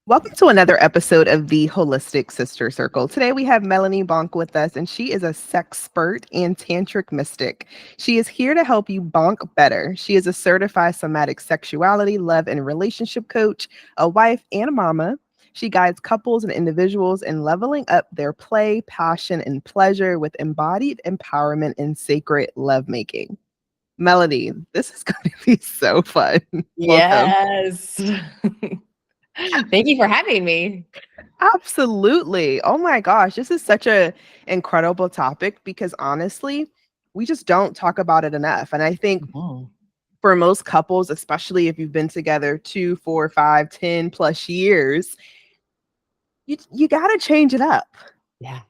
Welcome to another episode of the Holistic Sister Circle. Today we have Melanie Bonk with us, and she is a sexpert and tantric mystic. She is here to help you bonk better. She is a certified somatic sexuality, love, and relationship coach, a wife, and a mama. She guides couples and individuals in leveling up their play, passion, and pleasure with embodied empowerment and sacred lovemaking. Melanie, this is going to be so fun. Welcome. Yes. Thank you for having me. Absolutely. Oh my gosh, this is such a incredible topic because honestly, we just don't talk about it enough. And I think Oh, for most couples, especially if you've been together 2, 4, 5, 10 plus years, you got to change it up. yeah.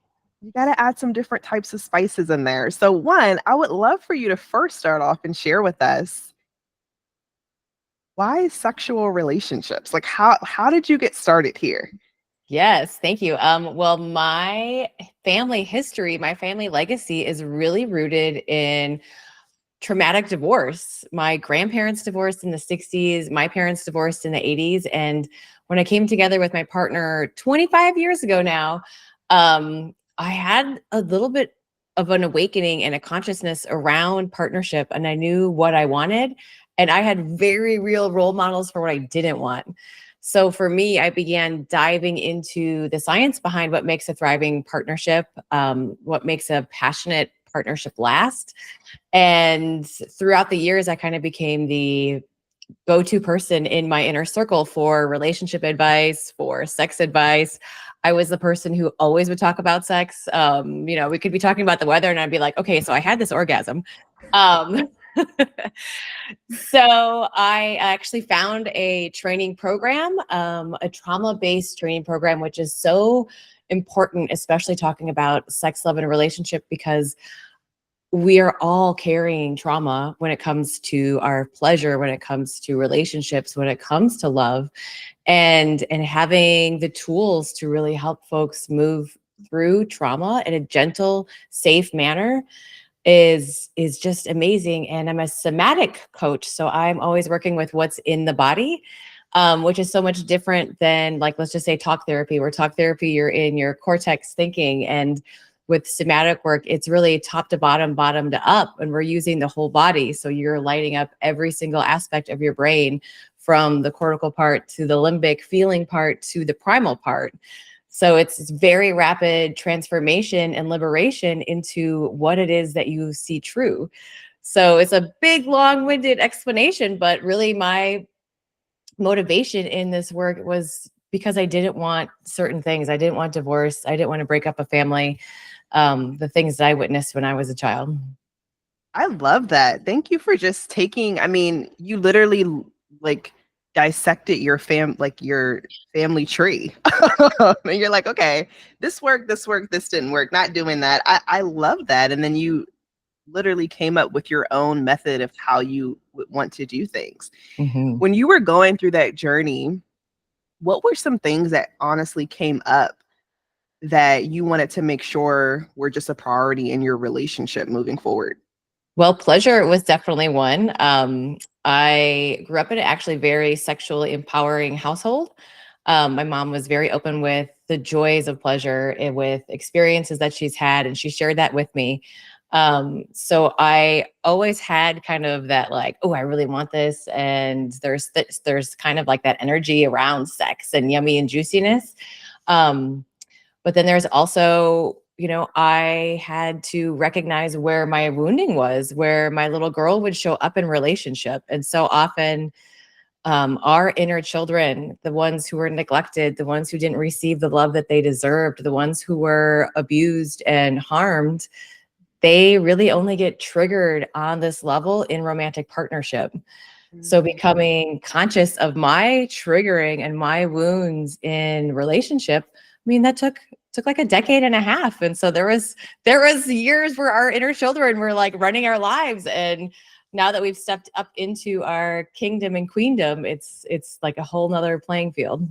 You got to add some different types of spices in there. So one, I would love for you to first start off and share with us why sexual relationships? Like how did you get started here? Yes, thank you. Well, my family history, my family legacy is really rooted in traumatic divorce. My grandparents divorced in the 60s, my parents divorced in the 80s. And when I came together with my partner 25 years ago now, I had a little bit of an awakening and a consciousness around partnership, and I knew what I wanted. And I had very real role models for what I didn't want. So for me, I began diving into the science behind what makes a thriving partnership, what makes a passionate partnership last. And throughout the years, I kind of became the go-to person in my inner circle for relationship advice, for sex advice. I was the person who always would talk about sex. We could be talking about the weather and I'd be like, okay, so I had this orgasm. Um, so I actually found a training program, a trauma-based training program, which is so important, especially talking about sex, love, and relationship, because we are all carrying trauma when it comes to our pleasure, when it comes to relationships, when it comes to love, and having the tools to really help folks move through trauma in a gentle, safe manner is just amazing. And I'm a somatic coach, so I'm always working with what's in the body, which is so much different than, like, let's just say talk therapy. Where talk therapy, you're in your cortex thinking, and with somatic work, it's really top to bottom, bottom to up, and we're using the whole body. So you're lighting up every single aspect of your brain, from the cortical part to the limbic feeling part to the primal part. So it's very rapid transformation and liberation into what it is that you see true. So it's a big, long-winded explanation, but really my motivation in this work was because I didn't want certain things. I didn't want divorce. I didn't want to break up a family. The things that I witnessed when I was a child. I love that. Thank you for just taking, I mean, you literally like dissected your family tree. And you're like, okay, this worked, this didn't work, not doing that. I love that. And then you literally came up with your own method of how you would want to do things. Mhm. When you were going through that journey, what were some things that honestly came up that you wanted to make sure were just a priority in your relationship moving forward? Well, pleasure was definitely one. I grew up in an actually very sexually empowering household. My mom was very open with the joys of pleasure and with experiences that she's had, and she shared that with me. So I always had kind of that, like, oh, I really want this, and there's kind of like that energy around sex and yummy and juiciness. Um, but then there's also, I had to recognize where my wounding was, where my little girl would show up in relationship. And so often, our inner children, the ones who were neglected, the ones who didn't receive the love that they deserved, the ones who were abused and harmed, they really only get triggered on this level in romantic partnership. So Mm. becoming conscious of my triggering and my wounds in relationship, I mean, that took like a decade and a half. And so there was years where our inner children were like running our lives. And now that we've stepped up into our kingdom and queendom, it's like a whole nother playing field.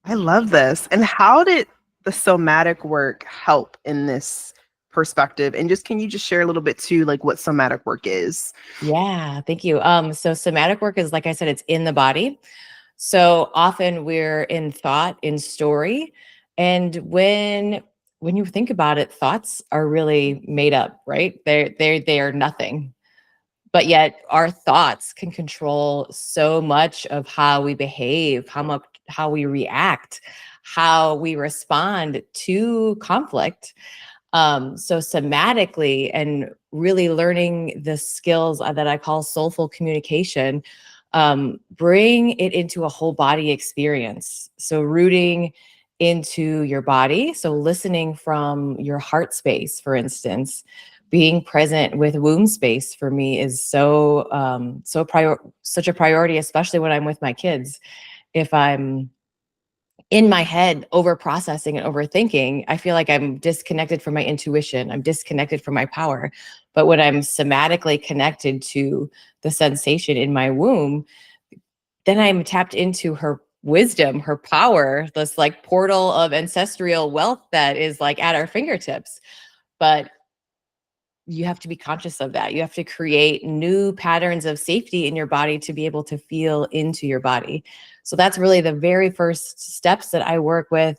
I love this. And how did the somatic work help in this perspective? And just can you just share a little bit too, like what somatic work is? Yeah, thank you. So somatic work is, like I said, it's in the body. So often we're in thought, in story, and when you think about it, thoughts are really made up, right? They are nothing. But yet our thoughts can control so much of how we behave, how we react, how we respond to conflict. So somatically and really learning the skills that I call soulful communication, bring it into a whole body experience. So rooting into your body. So listening from your heart space, for instance, being present with womb space for me is such a priority, especially when I'm with my kids. If I'm in my head over processing and overthinking, I feel like I'm disconnected from my intuition. I'm disconnected from my power. But when I'm somatically connected to the sensation in my womb, then I'm tapped into her wisdom, her power, this like portal of ancestral wealth that is like at our fingertips. But you have to be conscious of that. You have to create new patterns of safety in your body to be able to feel into your body. So that's really the very first steps that I work with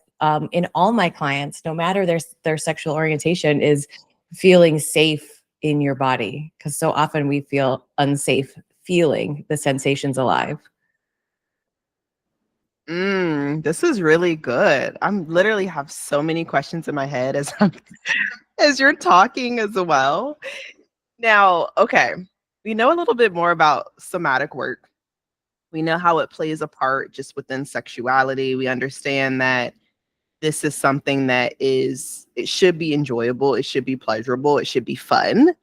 in all my clients, no matter their sexual orientation, is feeling safe in your body. Because so often we feel unsafe feeling the sensations alive. This is really good. I'm literally have so many questions in my head as you're talking as well. Now, okay, we know a little bit more about somatic work. We know how it plays a part just within sexuality. We understand that this is something that it should be enjoyable, it should be pleasurable, it should be fun.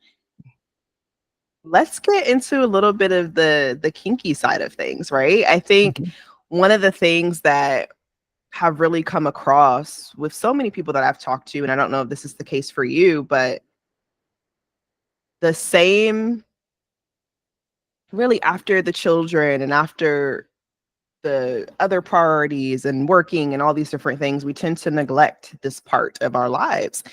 Let's get into a little bit of the kinky side of things, right? I think Mhm. one of the things that have really come across with so many people that I've talked to, and I don't know if this is the case for you, but the same really after the children and after the other priorities and working and all these different things, we tend to neglect this part of our lives.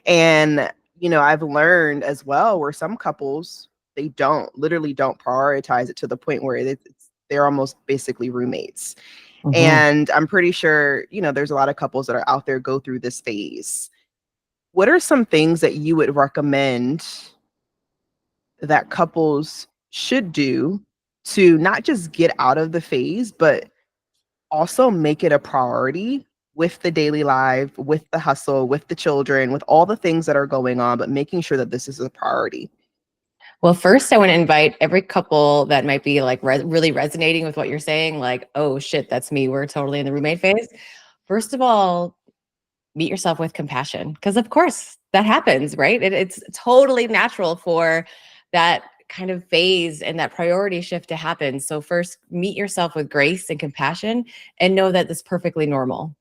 And, I've learned as well where some couples, they literally don't prioritize it to the point where they're almost basically roommates. Mhm. And I'm pretty sure, there's a lot of couples that are out there go through this phase. What are some things that you would recommend that couples should do to not just get out of the phase, but also make it a priority with the daily life, with the hustle, with the children, with all the things that are going on, but making sure that this is a priority? Well, first, I want to invite every couple that might be like really resonating with what you're saying, like, oh shit, that's me. We're totally in the roommate phase. First of all, meet yourself with compassion, because of course that happens, right? It's totally natural for that kind of phase and that priority shift to happen. So first, meet yourself with grace and compassion and know that it's perfectly normal.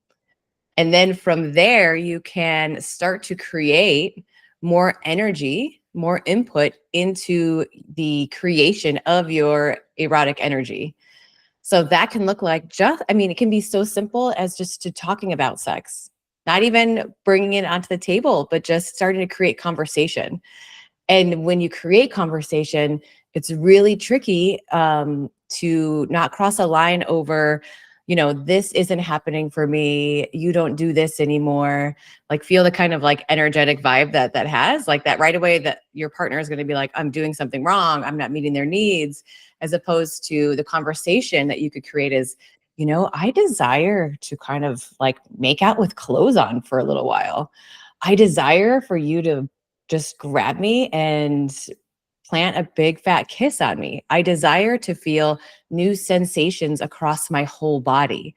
And then from there, you can start to create more energy, more input into the creation of your erotic energy. So that can look like it can be so simple as just to talking about sex, not even bringing it onto the table, but just starting to create conversation. And when you create conversation, it's really tricky to not cross a line over, this isn't happening for me. You don't do this anymore. Like feel the kind of like energetic vibe that has like that right away that your partner is going to be like, I'm doing something wrong. I'm not meeting their needs, as opposed to the conversation that you could create is, I desire to kind of like make out with clothes on for a little while. I desire for you to just grab me and plant a big fat kiss on me. I desire to feel new sensations across my whole body.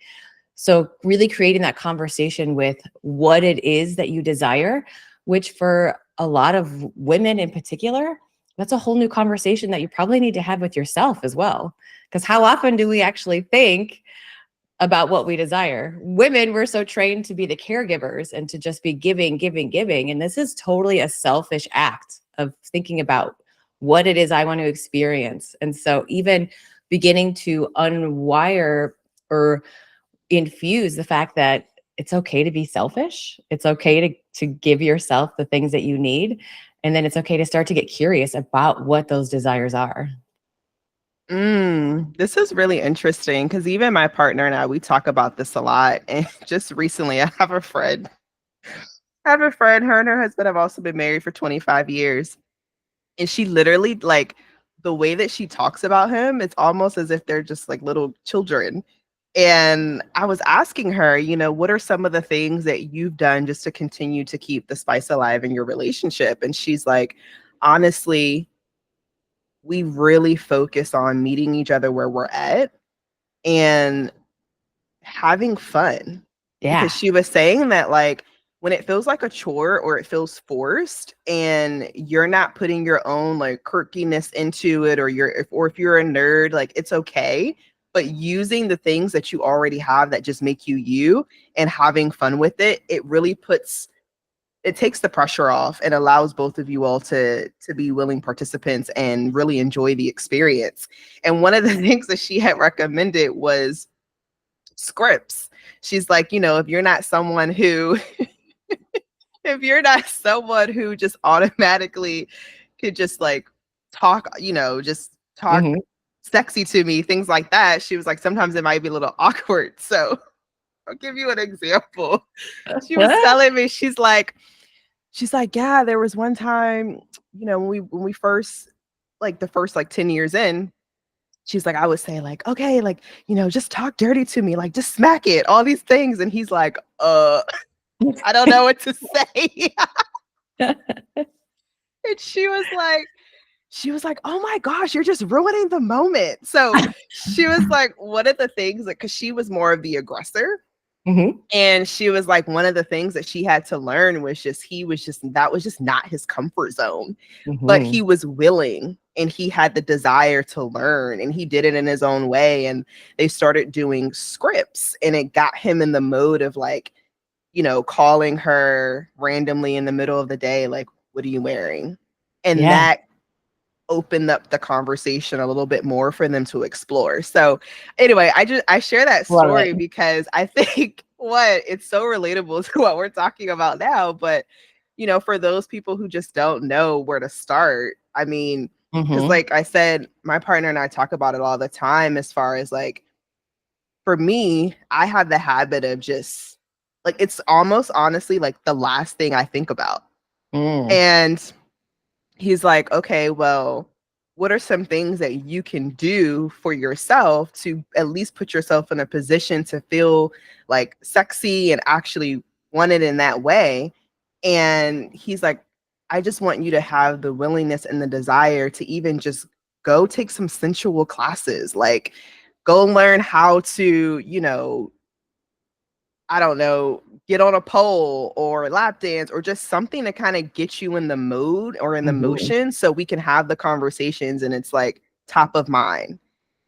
So, really creating that conversation with what it is that you desire, which for a lot of women in particular, that's a whole new conversation that you probably need to have with yourself as well. Because how often do we actually think about what we desire? Women, we're so trained to be the caregivers and to just be giving, giving, giving. And this is totally a selfish act of thinking about what it is I want to experience. And so, even beginning to unwire or infuse the fact that it's okay to be selfish, it's okay to give yourself the things that you need. And then it's okay to start to get curious about what those desires are. This is really interesting because even my partner and I, we talk about this a lot. And just recently, her and her husband have also been married for 25 years. And she literally, like, the way that she talks about him, it's almost as if they're just like little children. And I was asking her, what are some of the things that you've done just to continue to keep the spice alive in your relationship? And she's like, honestly, we really focus on meeting each other where we're at and having fun. Because Yeah. she was saying that, like, when it feels like a chore or it feels forced and you're not putting your own like quirkiness into it, or if you're a nerd, like, it's okay, but using the things that you already have that just make you you and having fun with it, it takes the pressure off and allows both of you all to be willing participants and really enjoy the experience. And one of the things that she had recommended was scripts. She's like, if you're not someone who just automatically could just like talk, just talk Hmm. sexy to me, things like that. She was like, sometimes it might be a little awkward. So I'll give you an example. She was telling me, she's like, yeah, there was one time, when we first, like, the first like 10 years in, she's like, I would say like, okay, like, just talk dirty to me, like, just smack it, all these things. And he's like, I don't know what to say. And she was like, oh my gosh, you're just ruining the moment. So she was like, one of the things, like, because she was more of the aggressor. Hmm. And she was like, one of the things that she had to learn was just, that was just not his comfort zone. But Hmm. he was willing and he had the desire to learn and he did it in his own way. And they started doing scripts and it got him in the mode of like, calling her randomly in the middle of the day, like, what are you wearing? And Yeah. that opened up the conversation a little bit more for them to explore. So anyway, I share that Love it. story because I think it's so relatable to what we're talking about now. But for those people who just don't know where to start, I mean, because Hmm. like I said, my partner and I talk about it all the time as far as like, for me, I have the habit of just like, it's almost honestly like the last thing I think about. Mm. And he's like, okay, well, what are some things that you can do for yourself to at least put yourself in a position to feel like sexy and actually want it in that way? And he's like, I just want you to have the willingness and the desire to even just go take some sensual classes, like go learn how to, I don't know, get on a pole or lap dance or just something to kind of get you in the mood or in the Hmm. motion so we can have the conversations and it's like top of mind.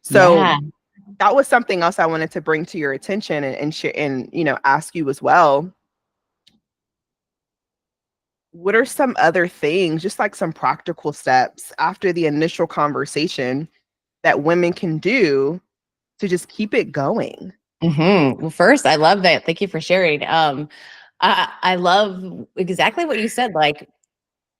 So Yeah. that was something else I wanted to bring to your attention and share and ask you as well. What are some other things, just like some practical steps after the initial conversation that women can do to just keep it going? Well, first, I love that. Thank you for sharing. I love exactly what you said. Like,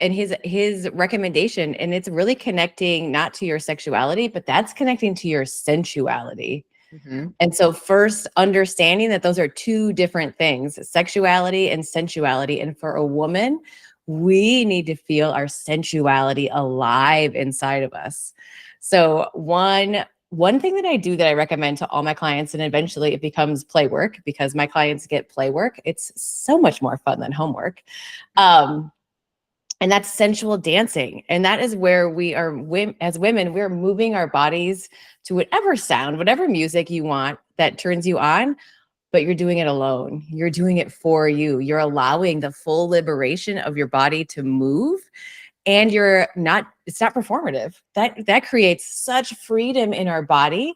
and his recommendation, and it's really connecting not to your sexuality, but that's connecting to your sensuality. Mhm. And so, first, understanding that those are two different things, sexuality and sensuality. And for a woman, we need to feel our sensuality alive inside of us. So, one thing that I do that I recommend to all my clients, and eventually it becomes play work because my clients get play work. It's so much more fun than homework. Um, and that's sensual dancing. And that is where we are, as women, we're moving our bodies to whatever sound, whatever music you want that turns you on, but you're doing it alone. You're doing it for you. You're allowing the full liberation of your body to move, and it's not performative. That creates such freedom in our body,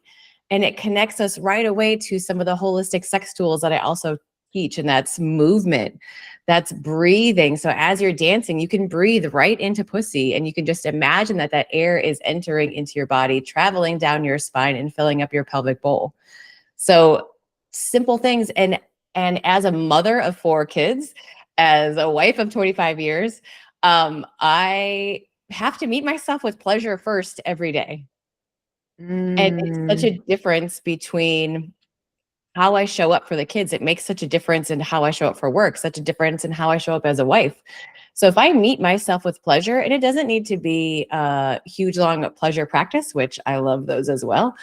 and it connects us right away to some of the holistic sex tools that I also teach, and that's movement, that's breathing. So as you're dancing, you can breathe right into pussy, and you can just imagine that that air is entering into your body, traveling down your spine and filling up your pelvic bowl. So simple things. And as a mother of 4 kids, as a wife of 25 years, I have to meet myself with pleasure first every day. And it's such Mm. a difference between how I show up for the kids. It makes such a difference in how I show up for work, such a difference in how I show up as a wife. So if I meet myself with pleasure, and it doesn't need to be a huge, long pleasure practice, which I love those as well.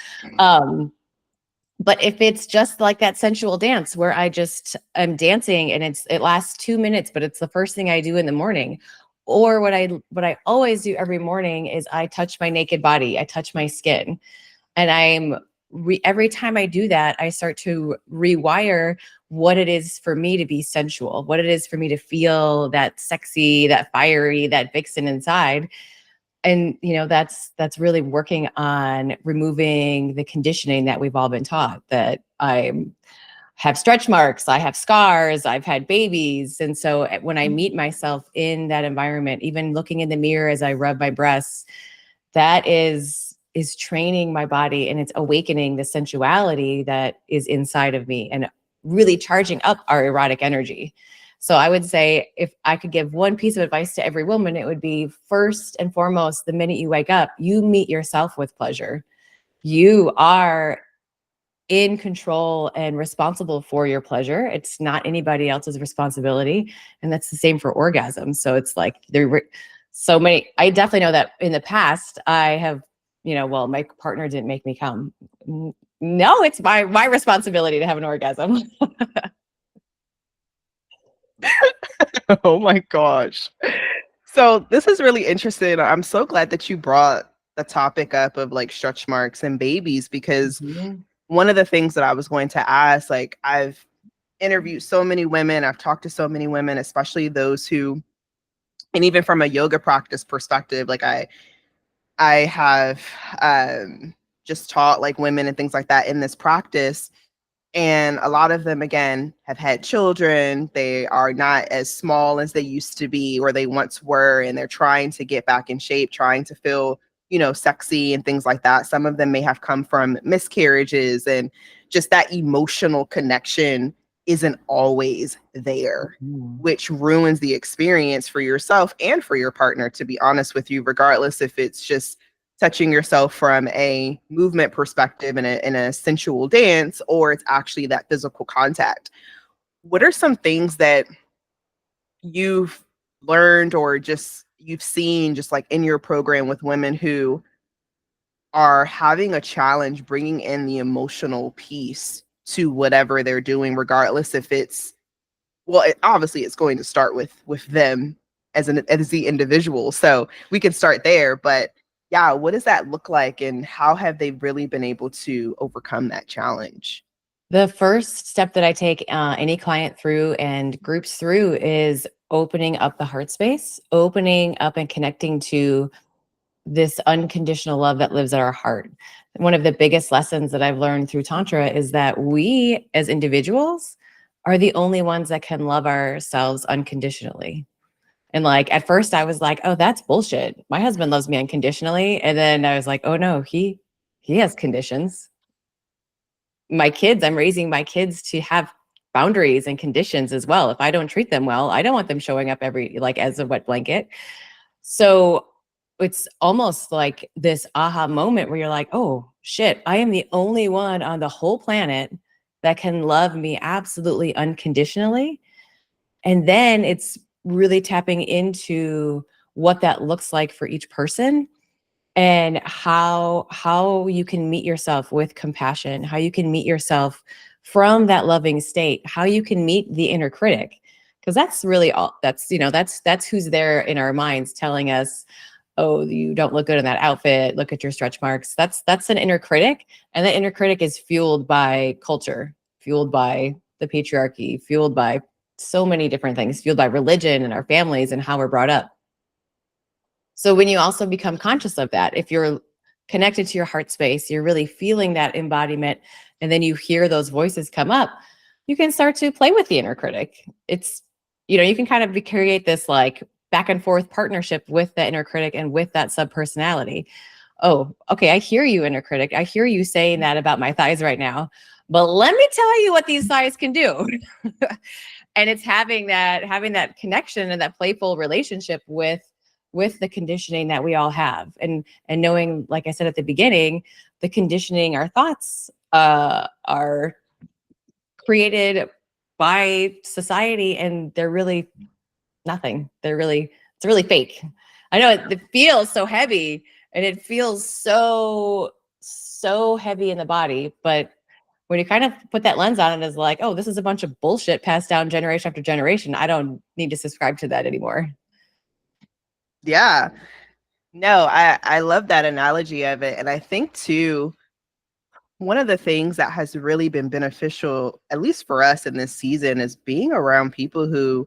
But if it's just like that sensual dance where I just am dancing and it lasts 2 minutes, but it's the first thing I do in the morning. Or what I always do every morning is I touch my naked body, I touch my skin. And every time I do that, I start to rewire what it is for me to be sensual, what it is for me to feel that sexy, that fiery, that vixen inside. And that's really working on removing the conditioning that we've all been taught, that I have stretch marks, I have scars, I've had babies. And so when I meet myself in that environment, even looking in the mirror as I rub my breasts, that is training my body, and it's awakening the sensuality that is inside of me and really charging up our erotic energy. So I would say, if I could give one piece of advice to every woman, it would be, first and foremost, the minute you wake up, you meet yourself with pleasure. You are in control and responsible for your pleasure. It's not anybody else's responsibility. And that's the same for orgasm. So it's like there were so many. I definitely know that in the past I have, well, my partner didn't make me come. No, it's my responsibility to have an orgasm. Oh my gosh. So this is really interesting. I'm so glad that you brought the topic up of like stretch marks and babies, because Mhm. one of the things that I was going to ask, like I've interviewed so many women, I've talked to so many women, especially those who, and even from a yoga practice perspective, like I have just taught like women and things like that in this practice. And a lot of them, again, have had children. They are not as small as they used to be or they once were. And they're trying to get back in shape, trying to feel, sexy and things like that. Some of them may have come from miscarriages, and just that emotional connection isn't always there, Mhm. which ruins the experience for yourself and for your partner, to be honest with you, regardless if it's just touching yourself from a movement perspective in a sensual dance, or it's actually that physical contact. What are some things that you've learned or just you've seen just like in your program with women who are having a challenge bringing in the emotional piece to whatever they're doing, regardless if it's, well, obviously it's going to start with them as the individual. So we can start there, but yeah, what does that look like, and how have they really been able to overcome that challenge? The first step that I take any client through and groups through is opening up the heart space, opening up and connecting to this unconditional love that lives at our heart. One of the biggest lessons that I've learned through Tantra is that we as individuals are the only ones that can love ourselves unconditionally. And like at first I was like, oh, that's bullshit. My husband loves me unconditionally. And then I was like, oh no, he has conditions. I'm raising my kids to have boundaries and conditions as well. If I don't treat them well, I don't want them showing up as a wet blanket. So it's almost like this aha moment where you're like, oh shit, I am the only one on the whole planet that can love me absolutely unconditionally. And then it's really tapping into what that looks like for each person, and how you can meet yourself with compassion, how you can meet yourself from that loving state, how you can meet the inner critic, because that's really all that's who's there in our minds telling us, oh, you don't look good in that outfit, look at your stretch marks. That's an inner critic, and that inner critic is fueled by culture, fueled by the patriarchy, fueled by so many different things, fueled by religion and our families and how we're brought up. So when you also become conscious of that, if you're connected to your heart space, you're really feeling that embodiment, and then you hear those voices come up, you can start to play with the inner critic. You can kind of create this like back and forth partnership with the inner critic and with that subpersonality. Oh, okay, I hear you, inner critic. I hear you saying that about my thighs right now, but let me tell you what these thighs can do. And it's having that connection and that playful relationship with the conditioning that we all have, and knowing, like I said at the beginning, the conditioning, our thoughts are created by society, and they're really nothing. It's really fake. I know it feels so heavy, and it feels so heavy in the body, but when you kind of put that lens on it, is like, oh, this is a bunch of bullshit passed down generation after generation. I don't need to subscribe to that anymore. Yeah. No, I love that analogy of it. And I think too, one of the things that has really been beneficial, at least for us in this season, is being around people who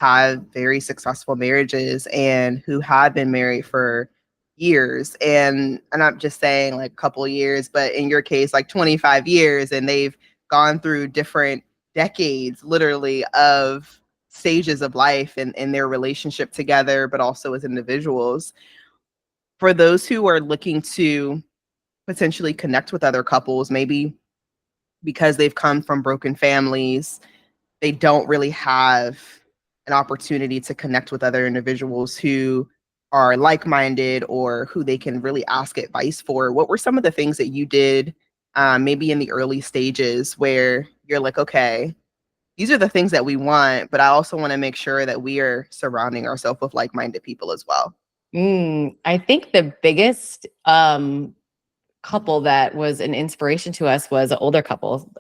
have very successful marriages and who have been married for years. And I'm not just saying like a couple of years, but in your case, like 25 years, and they've gone through different decades, literally, of stages of life and in their relationship together, but also as individuals. For those who are looking to potentially connect with other couples, maybe because they've come from broken families, they don't really have an opportunity to connect with other individuals who are like-minded or who they can really ask advice for. What were some of the things that you did, maybe in the early stages, where you're like, okay, these are the things that we want, but I also want to make sure that we are surrounding ourselves with like-minded people as well? I think the biggest couple that was an inspiration to us was an older couple.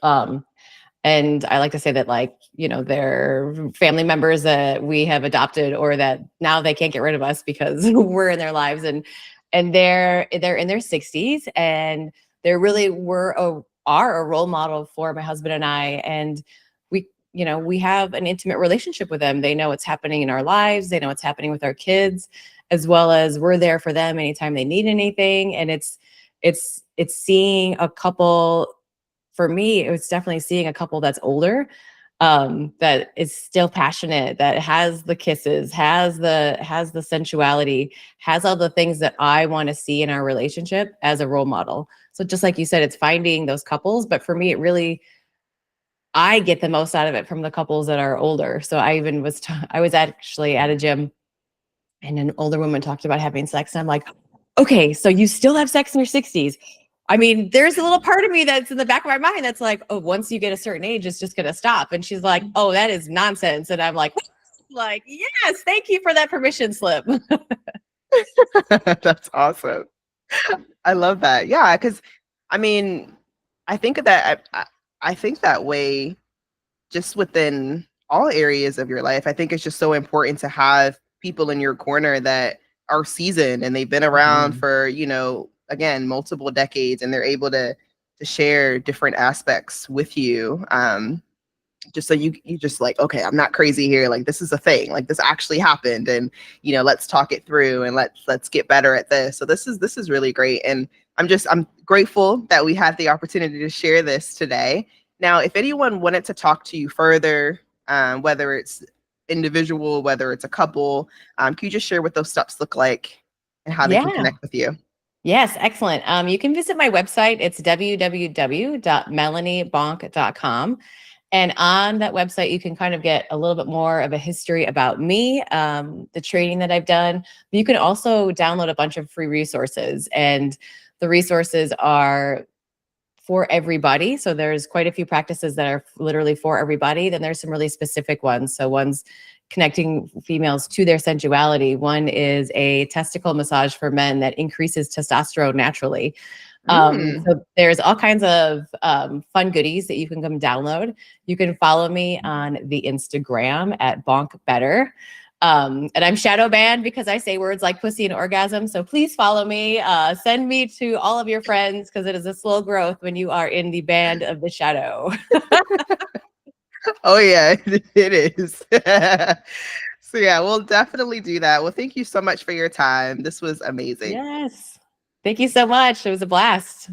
And I like to say that, like, you know, they're family members that we have adopted, or that now they can't get rid of us because we're in their lives, and they're in their 60s, and they really are a role model for my husband and I. And we, you know, we have an intimate relationship with them. They know what's happening in our lives. They know what's happening with our kids, as well as we're there for them anytime they need anything. And it's seeing a couple. For me, it was definitely seeing a couple that's older, that is still passionate, that has the kisses, has the sensuality, has all the things that I want to see in our relationship as a role model. So just like you said, it's finding those couples, but for me, it really, I get the most out of it from the couples that are older. So I even I was actually at a gym, and an older woman talked about having sex, and I'm like, okay, so you still have sex in your 60s. I mean, there's a little part of me that's in the back of my mind that's like, oh, once you get a certain age, it's just going to stop. And she's like, oh, that is nonsense. And I'm like, yes, thank you for that permission slip. That's awesome. I love that. Yeah, because I mean, I think that I think that way just within all areas of your life. I think it's just so important to have people in your corner that are seasoned and they've been around Mhm. for, again, multiple decades, and they're able to share different aspects with you. Just so you just like, okay, I'm not crazy here, like this is a thing, like this actually happened, and let's talk it through, and let's get better at this. So this is really great, and I'm grateful that we had the opportunity to share this today. Now, if anyone wanted to talk to you further, whether it's individual, whether it's a couple, can you just share what those steps look like and how they can Yeah. connect with you? Yes, excellent. You can visit my website. It's www.melaniebonk.com. And on that website, you can kind of get a little bit more of a history about me, the training that I've done. You can also download a bunch of free resources, and the resources are for everybody. So there's quite a few practices that are literally for everybody. Then there's some really specific ones. So one's connecting females to their sensuality. One is a testicle massage for men that increases testosterone naturally. Mm. So there's all kinds of fun goodies that you can come download. You can follow me on the Instagram at Bonk Better. And I'm shadow banned because I say words like pussy and orgasm. So please follow me. Send me to all of your friends, because it is a slow growth when you are in the band of the shadow. Oh yeah, it is. So yeah, we'll definitely do that. Well, thank you so much for your time. This was amazing. Yes. Thank you so much. It was a blast.